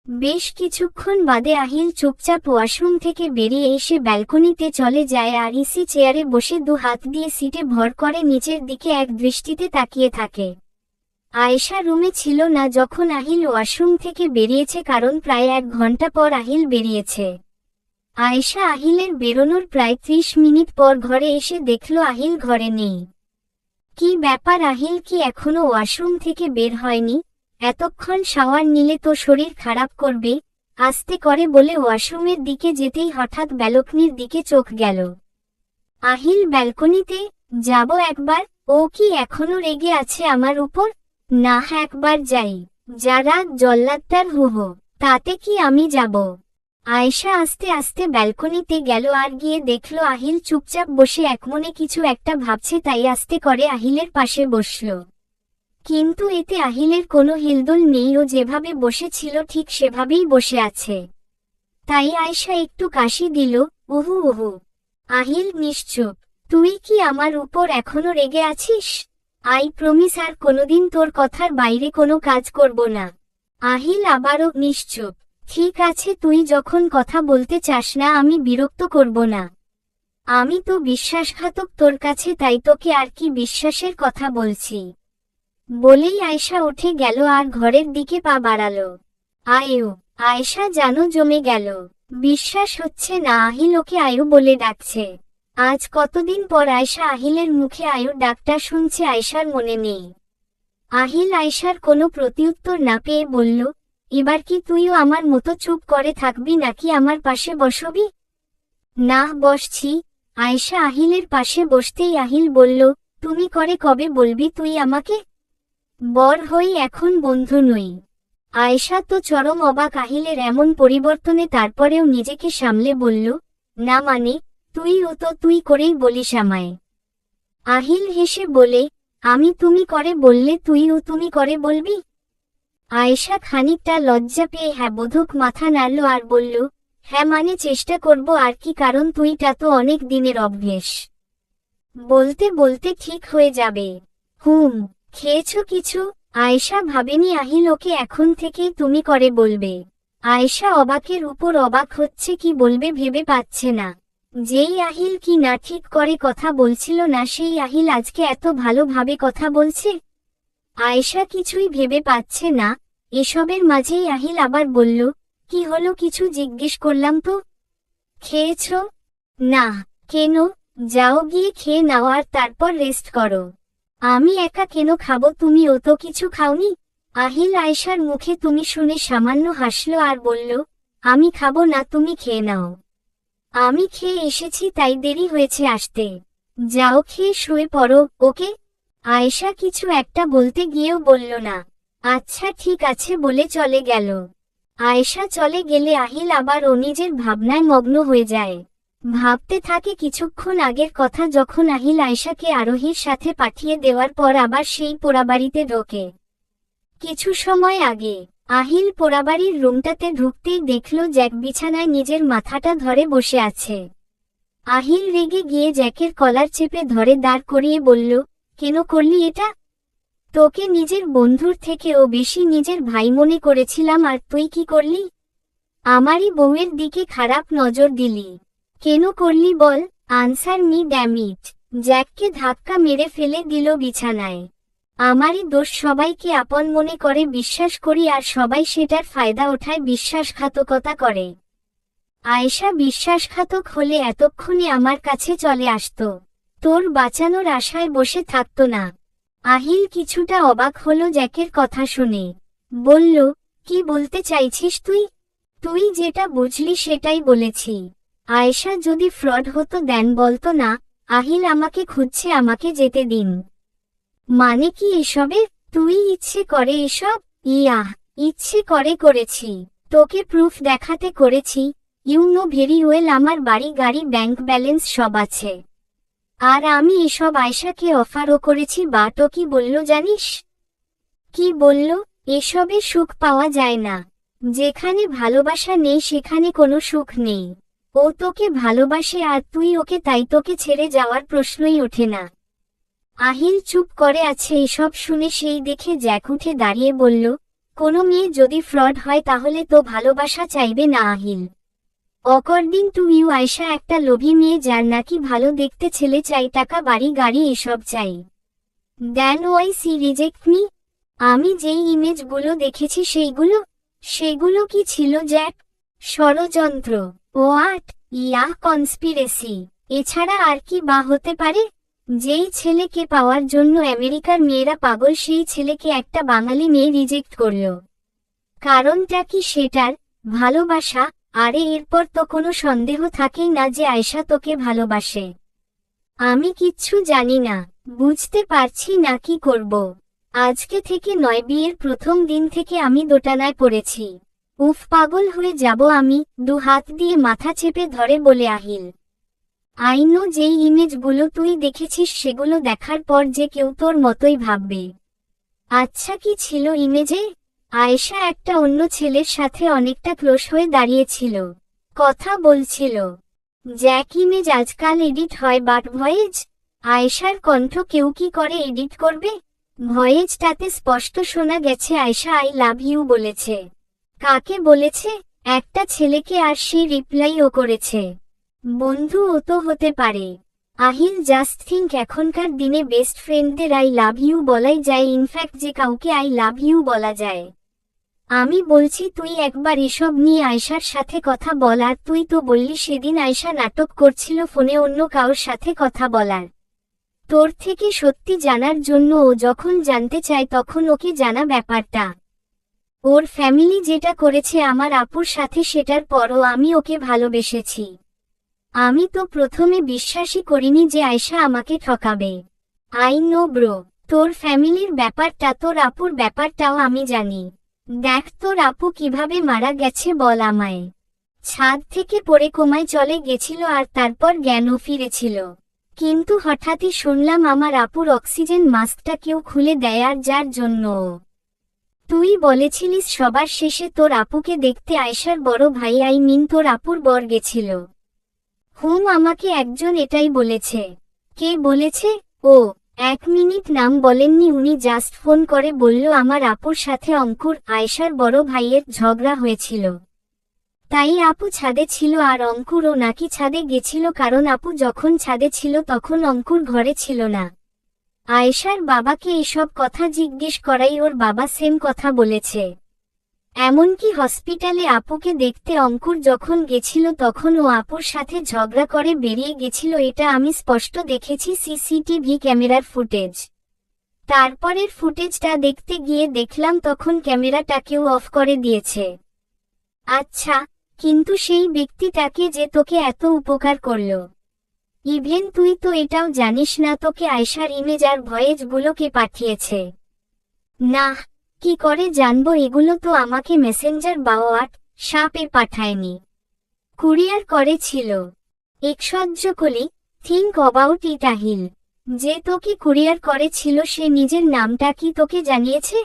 বেশ কিছুক্ষণ বাদে আহিল চুপচাপ ওয়াশরুম থেকে বেরিয়ে এসে ব্যালকনিতে চলে যায় আর ইসি চেয়ারে বসে দু হাত দিয়ে সিটে ভর করে নিচের দিকে এক দৃষ্টিতে তাকিয়ে থাকে। আয়েশা রুমে ছিল না যখন আহিল ওয়াশরুম থেকে বেরিয়েছে, কারণ প্রায় 1 ঘন্টা পর আহিল বেরিয়েছে। আয়েশা আহিলের বেরোনোর প্রায় 30 মিনিট পর ঘরে এসে দেখল আহিল ঘরে নেই। কি ব্যাপার, আহিল কি এখনো ওয়াশরুম থেকে বের হয়নি? এতক্ষণ শাওয়ার নিলে তো শরীর খারাপ করবে, আস্তে করে বলে ওয়াশরুমের দিকে যেতেই হঠাৎ ব্যালকনির দিকে চোখ গেল। আহিল ব্যালকনিতে, যাব একবার। ও কি এখনো রেগে আছে আমার উপর? না, একবার যাই। যারা জল্লাদটার হুহো, তাতে কি আমি যাব? আয়েশা আস্তে আস্তে ব্যালকনিতে গেল আর গিয়ে দেখল আহিল চুপচাপ বসে একমনে কিছু একটা ভাবছে, তাই আস্তে করে আহিলের পাশে বসল। কিন্তু এতে আহিলের কোনো হিলদোল নেই, ও যেভাবে বসেছিল ঠিক সেভাবেই বসে আছে। তাই আয়েশা একটু কাশি দিল, উহু উহু। আহিল নিশ্চুপ। তুই কি আমার উপর এখনো রেগে আছিস? আই প্রমিস আর কোনোদিন তোর কথার বাইরে কোনো কাজ করব না। আহিল আবারও নিশ্চুপ। ঠিক আছে, তুই যখন কথা বলতে চাস না আমি বিরক্ত করব না। আমি তো বিশ্বাসঘাতক তোর কাছে, তাই তোকে আর কি বিশ্বাসের কথা বলছি। বলেই আয়েশা উঠে গেল আর ঘরের দিকে পা বাড়ালো। আয়ু। আয়েশা জানো জমে গেল। বিশ্বাস হচ্ছে না আহিল ওকে আয়ু বলে ডাকছে। আজ কতদিন পর আয়েশা আহিলের মুখে আয়ুর ডাকটা শুনছে, আয়েশার মনে নেই। আহিল আয়েশার কোনো প্রত্যুত্তর না পেয়ে বলল, এবার কি তুইও আমার মতো চুপ করে থাকবি নাকি আমার পাশে বসবি? না, বসছি। আয়েশা আহিলের পাশে বসতেই আহিল বলল, তুমি করে কবে বলবি তুই আমাকে? বর হই, এখন বন্ধু নই। আয়েশা তো চরম অবাক আহিলের এমন পরিবর্তনে, তারপরেও নিজেকে সামলে বলল, না মানে, তুই ও তো তুই করেই বলিস আমায়। আহিল হেসে বলে, আমি তুমি করে বললে তুই ও তুমি করে বলবি? আয়েশা খানিকটা লজ্জা পেয়ে হ্যাঁ বোধক মাথা নাড়ল আর বলল, হ্যাঁ মানে চেষ্টা করব আর কি, কারণ তুইটা তো অনেক দিনের অভ্যেস। বলতে বলতে ঠিক হয়ে যাবে। হুম। খেয়েছো কিছু? আয়েশা ভাবেনি আহিল ওকে এখন থেকেই তুমি করে বলবে। আয়েশা অবাকের উপর অবাক হচ্ছে, কি বলবে ভেবে পাচ্ছে না। যেই আহিল কি না ঠিক করে কথা বলছিল না, সেই আহিল আজকে এত ভালোভাবে কথা বলছে। আয়েশা কিছুই ভেবে পাচ্ছে না। এসবের মাঝেই আহিল আবার বলল, কি হলো, কিছু জিজ্ঞেস করলাম তো। খেয়েছো? না। কেন? যাও গিয়ে খেয়ে নাও আর তারপর রেস্ট করো। আমি একা কেন খাবো, তুমিও তো কিছু খাওনি। আহিল আয়েশার মুখে তুমি শুনে সামান্য হাসল আর বলল, আমি খাবো না, তুমি খেয়ে নাও। আমি খেয়ে এসেছি তাই দেরি হয়েছে আসতে। যাও খেয়ে শুয়ে পড়ো, ওকে? আয়েশা কিছু একটা বলতে গিয়েও বলল না। আচ্ছা ঠিক আছে বলে চলে গেল। আয়েশা চলে গেলে আহিল আবার ও নিজের ভাবনায় মগ্ন হয়ে যায়। ভাবতে থাকে কিছুক্ষণ আগের কথা, যখন আহিল আয়েশাকে আরোহীর সাথে পাঠিয়ে দেওয়ার পর আবার সেই পোড়াবাড়িতে ঢোকে। কিছু সময় আগে আহিল পোড়াবাড়ির রুমটাতে ঢুকতেই দেখল জ্যাক বিছানায় নিজের মাথাটা ধরে বসে আছে। আহিল রেগে গিয়ে জ্যাকের কলার চেপে ধরে দাঁড় করিয়ে বলল, কেন করলি এটা? তোকে নিজের বন্ধুর থেকেও বেশি নিজের ভাই মনে করেছিলাম, আর তুই কি করলি? আমারই বউয়ের দিকে খারাপ নজর দিলি। কেন করলি বল? Answer me damn it. জ্যাককে ধাক্কা মেরে ফেলে দিল বিছানায়। আমারই দোষ, সবাইকে আপন মনে করে বিশ্বাস করি আর সবাই সেটার ফায়দা ওঠায় বিশ্বাসঘাতকতা করে। আয়েশা বিশ্বাসঘাতক হলে এতক্ষণে আমার কাছে চলে আসতো, তোর বাঁচানোর আশায় বসে থাকতো না। আহিল কিছুটা অবাক হলো জ্যাকের কথা শুনে। বলল, কি বলতে চাইছিস তুই? তুই যেটা বুঝলি সেটাই বলেছি। আয়েশা যদি ফ্রড হতো দেন বলতো না, আহিল আমাকে খুঁজছে, আমাকে যেতে দিন। মানে কি এসবে? তুই ইচ্ছে করে এসব? ইয়াহ, ইচ্ছে করে করেছি। তোকে প্রুফ দেখাতে করেছি। ইউ নো ভেরি ওয়েল আমার বাড়ি গাড়ি ব্যাংক ব্যালেন্স সব আছে। আর আমি এসব আয়েশাকে অফারও করেছি। বাট ও কি বলল জানিস? কি বলল? এসবে সুখ পাওয়া যায় না। যেখানে ভালোবাসা নেই সেখানে কোনো সুখ নেই। ও তোকে ভালোবাসে আর তুই ওকে, তাই তোকে ছেড়ে যাওয়ার প্রশ্নই ওঠে না। আহিল চুপ করে আছে। এসব শুনে সেই দেখে জ্যাক উঠে দাঁড়িয়ে বলল, কোনো মেয়ে যদি ফ্রড হয় তাহলে তো ভালোবাসা চাইবে না আহিল। অকর্ডিং টু ইউ আয়শা একটা লোভী মেয়ে যার নাকি ভালো দেখতে ছেলে চাই, টাকা বাড়ি গাড়ি এসব চাই। দেন ওয়াই সি রিজেক্ট মি? আমি যেই ইমেজগুলো দেখেছি সেগুলো কি ছিল জ্যাক? ষড়যন্ত্র? হোয়াট? Yeah, conspiracy. এছাড়া আর কি বা হতে পারে? যেই ছেলেকে পাওয়ার জন্য আমেরিকার মেয়েরা পাগল সেই ছেলেকে একটা বাঙালি মেয়ে রিজেক্ট করল। কারণটা কি সেটার? ভালোবাসা। আরে এরপর তো কোনো সন্দেহ থাকেই না যে আয়শা তোকে ভালোবাসে। আমি কিচ্ছু জানি না, বুঝতে পারছি না কি করব। আজকে থেকে নয়, বিয়ের প্রথম দিন থেকে আমি দোটানায় পড়েছি। উফ, পাগল হয়ে যাব আমি, দু হাত দিয়ে মাথা চেপে ধরে বলে আহিল। আইনো যেই ইমেজগুলো তুই দেখেছিস সেগুলো দেখার পর যে কেউ তোর মতোই ভাববে। আচ্ছা, কি ছিল ইমেজে? আয়েশা একটা অন্য ছেলের সাথে অনেকটা ক্লোজ হয়ে দাঁড়িয়েছিল, কথা বলছিল। জ্যাক, ইমেজ আজকাল এডিট হয় বাট ভয়েজ? আয়েশার কণ্ঠ কেউ কি করে এডিট করবে? ভয়েজটাতে স্পষ্ট শোনা গেছে আয়েশা আই লাভ ইউ বলেছে। কাকে বলেছে? একটা ছেলেকে, আর সে রিপ্লাইও করেছে। বন্ধু ও তো হতে পারে। আহিল, জাস্ট থিঙ্ক, এখনকার দিনে বেস্ট ফ্রেন্ডদের আই লাভ ইউ বলাই যায়, ইনফ্যাক্ট যে কাউকে আই লাভ ইউ বলা যায়। আমি বলছি তুই একবার এসব নিয়ে আয়শার সাথে কথা বল। আর তুই তো বললি সেদিন আয়শা নাটক করছিল ফোনে অন্য কারোর সাথে কথা বলার। তোর থেকে সত্যি জানার জন্য ও যখন জানতে চায় তখন ওকে জানা ব্যাপারটা। ওর ফ্যামিলি যেটা করেছে আমার আপুর সাথে সেটার পরও আমি ওকে ভালোবেসেছি। আমি তো প্রথমে বিশ্বাসই করিনি যে আয়শা আমাকে ঠকাবে। আই নো ব্রো, তোর ফ্যামিলির ব্যাপারটা, তোর আপুর ব্যাপারটাও আমি জানি। দেখ তোর আপু কিভাবে মারা গেছে বল আমায়। ছাদ থেকে পড়ে কোমায় চলে গেছিল আর তারপর জ্ঞানও ফিরেছিল। কিন্তু হঠাৎই শুনলাম আমার আপুর অক্সিজেন মাস্কটা কেউ খুলে দেয়, আর যার জন্য তুই বলেছিলিস সবার শেষে তোর আপুকে দেখতে আয়শার বড় ভাই, আই মিন তোর আপুর বর গেছিল। আমাকে একজন এটাই বলেছে। কে বলেছে? ও, 1 মিনিট নাম বলেননি উনি, জাস্ট ফোন করে বলল আমার আপুর সাথে অঙ্কুর, আয়েশার বড় ভাইয়ের ঝগড়া হয়েছিল। তাই আপু ছাদে ছিল আর অঙ্কুরও নাকি ছাদে গেছিল, কারণ আপু যখন ছাদে ছিল তখন অঙ্কুর ঘরে ছিল না। আয়েশার বাবাকে এসব কথা জিজ্ঞেস করাই ওর বাবা সেম কথা বলেছে। এমনকি হসপিটালে আপুকে দেখতে অঙ্কুর যখন গেছিল তখন ও আপুর সাথে ঝগড়া করে বেরিয়ে গেছিল। এটা আমি স্পষ্ট দেখেছি সিসিটিভি ক্যামেরার ফুটেজ। তারপরের ফুটেজটা দেখতে গিয়ে দেখলাম তখন ক্যামেরাটাকেও অফ করে দিয়েছে। আচ্ছা, কিন্তু সেই ব্যক্তিটাকে যে তোকে এত উপকার করলো, ইভেন তুই তো এটাও জানিস না তোকে আয়শার ইমেজ আর ভয়েসগুলো কে পাঠিয়েছে? না, কি করে জানবো? এগুলো তো আমাকে মেসেঞ্জার বা হোয়াটসঅ্যাপে পাঠায়নি, কুরিয়ার করেছিল। একসহ্যকলি, থিঙ্ক অবাউট ইট আহিল। যে তোকে কুরিয়ার করেছিল সে নিজের নামটা কি তোকে জানিয়েছে?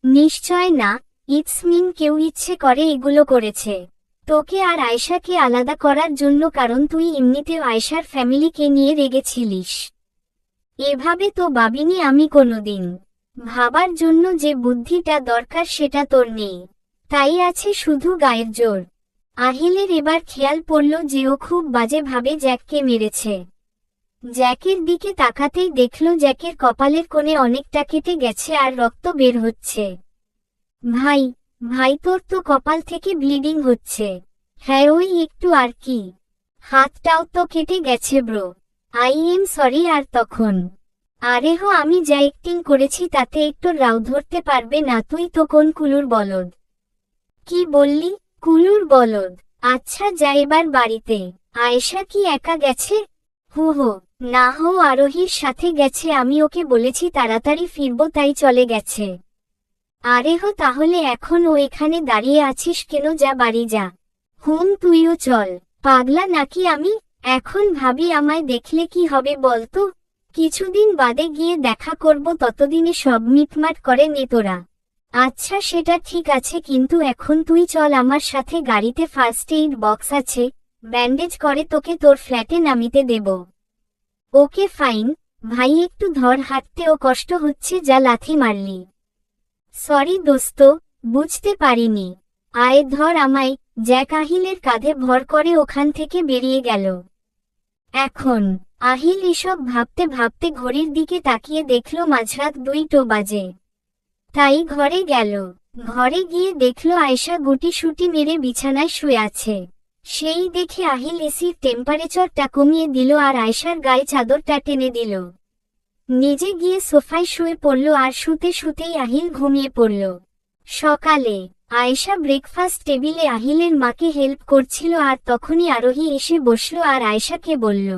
নিশ্চয় না। ইটস মিন কেউ ইচ্ছে করে এগুলো করেছে তোকে আর আয়শাকে আলাদা করার জন্য, কারণ তুই এমনিতেও আয়শার ফ্যামিলিকে নিয়ে রেগেছিলিস। এভাবে তো ভাবিনি আমি কোনোদিন। ভাবার জন্য যে বুদ্ধিটা দরকার সেটা তোর নেই, তাই আছে শুধু গায়ের জোর। আহিলের এবার খেয়াল পড়ল যে ও খুব বাজেভাবে জ্যাককে মেরেছে। জ্যাকের দিকে তাকাতেই দেখল জ্যাকের কপালের কোণে অনেকটা কেটে গেছে আর রক্ত বের হচ্ছে। ভাই, ভাই, তোর তো কপাল থেকে ব্লিডিং হচ্ছে। হ্যাঁ, ওই একটু আর কি। হাতটাও তো কেটে গেছে ব্রো। I am sorry. আর তখন, আরে হো, আমি যা অ্যাক্টিং করেছি তাতে একটু রাও ধরতে পারবে না? তুই তো কোন কুলুর বলদ? কি বললি? কুলুর বলদ? আচ্ছা যা এবার বাড়িতে। আয়েশা কি একা গেছে? হো, না হো, আরোহীর সাথে গেছে। আমি ওকে বলেছি তাড়াতাড়ি ফিরবো তাই চলে গেছে। আরে হো, তাহলে এখন ও এখানে দাঁড়িয়ে আছিস কেন? যা বাড়ি যা। তুইও চল। পাগলা নাকি আমি? এখন ভাবি আমায় দেখলে কি হবে বলতো? কিছুদিন বাদে গিয়ে দেখা করব, ততদিনে সব মিটমাট করে নে তোরা। আচ্ছা সেটা ঠিক আছে, কিন্তু এখন তুই চল আমার সাথে। গাড়িতে ফার্স্ট এইড বক্স আছে, ব্যান্ডেজ করে তোকে তোর ফ্ল্যাটে নামিতে দেব। Okay fine. ভাই একটু ধর, হাঁটতেও কষ্ট হচ্ছে, যা লাথি মারলি। সরি দোস্ত, বুঝতে পারিনি। আয় ধর আমায়। জ্যাক আহিলের কাঁধে ভর করে ওখান থেকে বেরিয়ে গেল। এখন আহিল এসব ভাবতে ভাবতে ঘড়ির দিকে তাকিয়ে দেখল মাঝরাত 2টো বাজে। তাই ঘরে গেল। ঘরে গিয়ে দেখল আয়েশা গুটিসুটি মেরে বিছানায় শুয়ে আছে। সেই দেখে আহিল এসির টেম্পারেচারটা কমিয়ে দিল আর আয়েশার গায়ে চাদরটা টেনে দিল। নিজে গিয়ে সোফায় শুয়ে পড়ল আর শুতে শুতেই আহিল ঘুমিয়ে পড়ল। সকালে আয়েশা ব্রেকফাস্ট টেবিলে আহিলের মাকে হেল্প করছিল আর তখনই আরোহী এসে বসল আর আয়েশাকে বলল,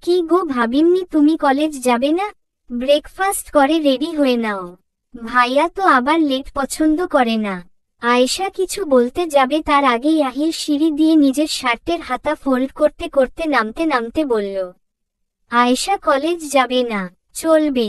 কি গো ভাবিনি তুমি কলেজ যাবে না? ব্রেকফাস্ট করে রেডি হয়ে নাও। ভাইয়া তো আবার লেট পছন্দ করে না। আয়েশা কিছু বলতে যাবে তার আগেই আহিল সিঁড়ি দিয়ে নিজের শার্টের হাতা ফোল্ড করতে করতে নামতে নামতে বলল, আয়েশা কলেজ যাবে না, চলবে।